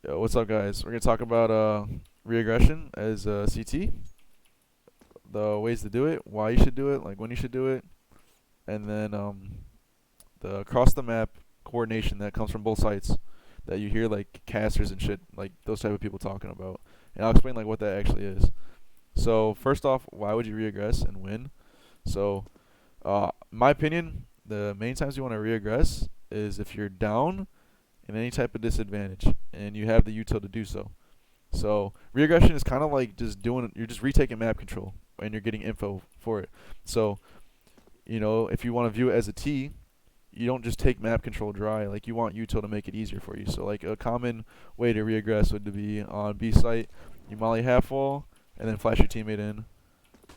Yo, what's up, guys? We're gonna talk about reaggression as CT, the ways to do it, why you should do it, like when you should do it, and then the across the map coordination that comes from both sides that you hear like casters and shit, like those type of people talking about. And I'll explain like what that actually is. So first off, why would you reaggress and win? So, my opinion, the main times you want to reaggress is if you're down in any type of disadvantage and you have the util to do so. So reaggression is kind of like just doing you're just retaking map control and you're getting info for it. So, if you want to view it as a T, you don't just take map control dry. Like you want util to make it easier for you. So like a common way to reaggress would be on B site, you molly half wall and then flash your teammate in,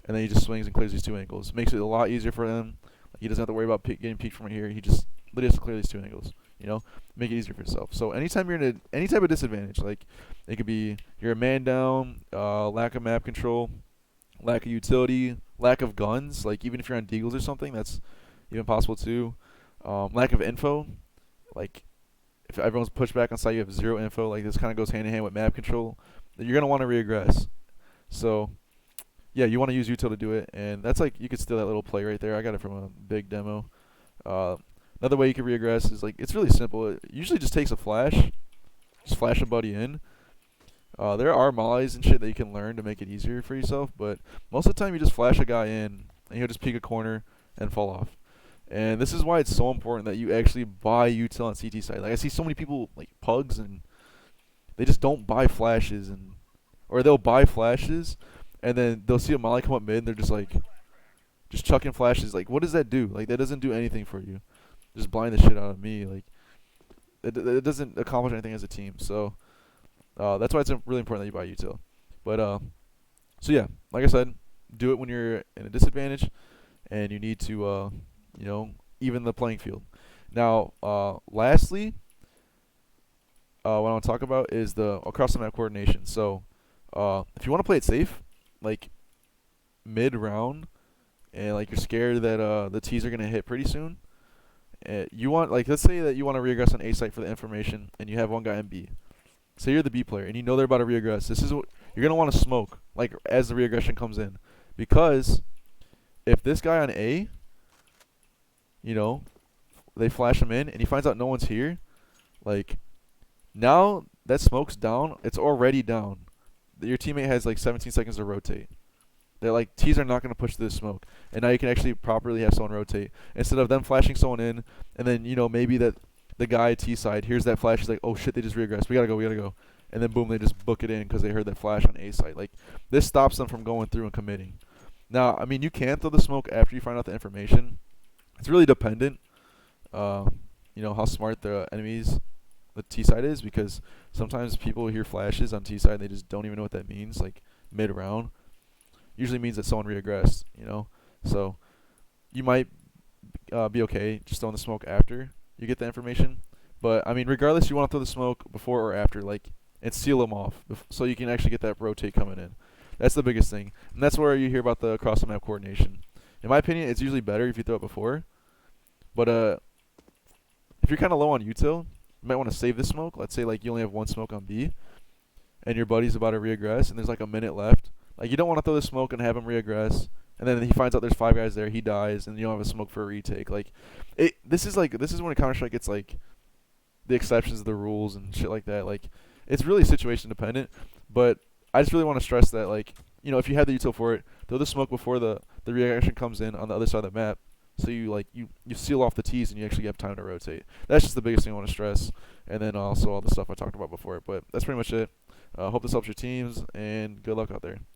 and then he just swings and clears these two angles. Makes it a lot easier for him. Like he doesn't have to worry about getting peeked from here. He just literally has to clear these two angles. Make it easier for yourself. So anytime you're in any type of disadvantage, like it could be you're a man down, lack of map control, lack of utility, lack of guns. Like even if you're on deagles or something, that's even possible too. Lack of info, like if everyone's pushed back on site, you have zero info. Like this kind of goes hand in hand with map control. You're gonna want to reaggress. So yeah, you want to use util to do it, and that's like you could steal that little play right there. I got it from a big demo. Uh, Another way you can reaggress is like it's really simple. It usually just takes a flash, just flash a buddy in. There are mollies and shit that you can learn to make it easier for yourself, but most of the time you just flash a guy in, and he'll just peek a corner and fall off. And this is why it's so important that you actually buy util on CT side. Like I see so many people like pugs and they just don't buy flashes, or they'll buy flashes and then they'll see a molly come up mid and they're just like just chucking flashes. Like what does that do? Like that doesn't do anything for you. Just blind the shit out of me. Like it doesn't accomplish anything as a team. So that's why it's really important that you buy util. But so yeah, like I said, do it when you're in a disadvantage and you need to even the playing field. Now, lastly, what I want to talk about is the across the map coordination. So if you want to play it safe, like mid round, and like you're scared that the T's are gonna hit pretty soon, you want like let's say that you want to reaggress on A site for the information, and you have one guy in B. Say you're the B player, and you know they're about to reaggress. This is what you're gonna want to smoke like as the reaggression comes in, because if this guy on A, you know, they flash him in, and he finds out no one's here, like now that smoke's down. It's already down. Your teammate has like 17 seconds to rotate. They're like T's are not going to push through the smoke, and now you can actually properly have someone rotate instead of them flashing someone in, and then maybe that the guy T side hears that flash. He's like, oh shit, they just regressed. We gotta go, and then boom, they just book it in because they heard that flash on A side. Like this stops them from going through and committing. Now, I mean, you can throw the smoke after you find out the information. It's really dependent, uh, how smart the enemies, the T side is, because sometimes people hear flashes on T side and they just don't even know what that means. Like mid round usually means that someone reaggressed, So you might be okay just throwing the smoke after you get the information. But I mean, regardless, you want to throw the smoke before or after, like, and seal them off, so you can actually get that rotate coming in. That's the biggest thing, and that's where you hear about the across the map coordination. In my opinion, it's usually better if you throw it before. But if you're kind of low on util, you might want to save the smoke. Let's say like you only have one smoke on B, and your buddy's about to reaggress, and there's like a minute left. Like you don't want to throw the smoke and have him reaggress, and then he finds out there's five guys there, he dies, and you don't have a smoke for a retake. Like, this is when Counter Strike gets like the exceptions of the rules and shit like that. Like, it's really situation dependent. But I just really want to stress that, like, if you have the util for it, throw the smoke before the reaction comes in on the other side of the map. So you seal off the T's and you actually have time to rotate. That's just the biggest thing I want to stress. And then also all the stuff I talked about before. But that's pretty much it. Hope this helps your teams, and good luck out there.